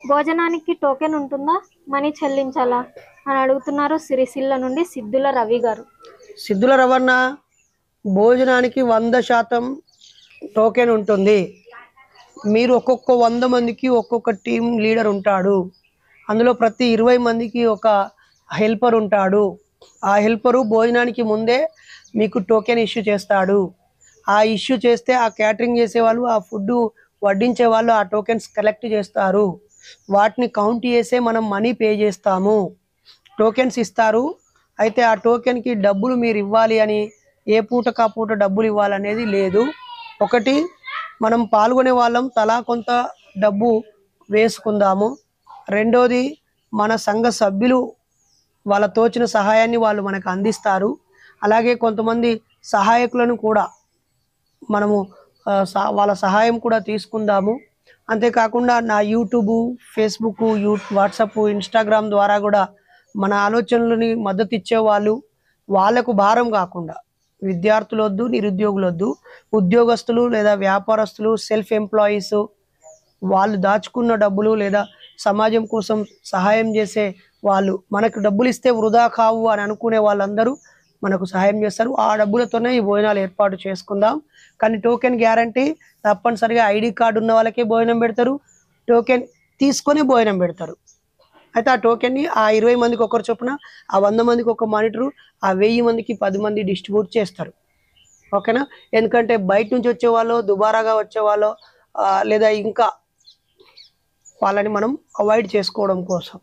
భోజనానికి టోకెన్ ఉంటుందా, మనీ చెల్లించాలా అని అడుగుతున్నారు సిరిసిల్ల నుండి సిద్ధుల రవి గారు. సిద్ధుల రవణ, భోజనానికి 100% టోకెన్ ఉంటుంది. మీరు ఒక్కొక్క 100 మందికి ఒక్కొక్క టీం లీడర్ ఉంటాడు. అందులో ప్రతి 20 మందికి ఒక హెల్పర్ ఉంటాడు. ఆ హెల్పరు భోజనానికి ముందే మీకు టోకెన్ ఇష్యూ చేస్తాడు. ఆ ఇష్యూ చేస్తే ఆ క్యాటరింగ్ చేసే వాళ్ళు, ఆ ఫుడ్ వడ్డించే వాళ్ళు ఆ టోకెన్స్ కలెక్ట్ చేస్తారు. వాటిని కౌంట్ చేసే మనం మనీ పే చేస్తాము. టోకెన్స్ ఇస్తారు. అయితే ఆ టోకెన్కి డబ్బులు మీరు ఇవ్వాలి అని, ఏ పూటకా పూట డబ్బులు ఇవ్వాలనేది లేదు. ఒకటి, మనం పాల్గొనే వాళ్ళం తలా కొంత డబ్బు వేసుకుందాము. రెండోది, మన సంఘ సభ్యులు వాళ్ళ తోచిన సహాయాన్ని వాళ్ళు మనకు అందిస్తారు. అలాగే కొంతమంది సహాయకులను కూడా మనము వాళ్ళ సహాయం కూడా తీసుకుందాము. అంతేకాకుండా నా యూట్యూబ్, ఫేస్బుక్, వాట్సాప్, ఇన్స్టాగ్రామ్ ద్వారా కూడా మన ఆలోచనలని మద్దతు ఇచ్చేవాళ్ళు, వాళ్ళకు భారం కాకుండా, విద్యార్థులు వద్దు, నిరుద్యోగులు వద్దు, ఉద్యోగస్తులు లేదా వ్యాపారస్తులు, సెల్ఫ్ ఎంప్లాయీస్, వాళ్ళు దాచుకున్న డబ్బులు లేదా సమాజం కోసం సహాయం చేసే వాళ్ళు, మనకు డబ్బులు ఇస్తే వృధా కావు అని అనుకునే వాళ్ళందరూ మనకు సహాయం చేస్తారు. ఆ డబ్బులతోనే ఈ భోజనాలు ఏర్పాటు చేసుకుందాం. కానీ టోకెన్ గ్యారంటీ, తప్పనిసరిగా ఐడి కార్డు ఉన్న వాళ్ళకే భోజనం పెడతారు, టోకెన్ తీసుకొని భోజనం పెడతారు. అయితే ఆ టోకెన్ని ఆ 20 మందికి ఒకరు చొప్పున, ఆ 100 మందికి ఒక మానిటరు, ఆ 1000 మందికి 10 మంది డిస్ట్రిబ్యూట్ చేస్తారు. ఓకేనా? ఎందుకంటే బయట నుంచి వచ్చేవాళ్ళు, దుబారాగా వచ్చేవాళ్ళు లేదా ఇంకా వాళ్ళని మనం అవాయిడ్ చేసుకోవడం కోసం.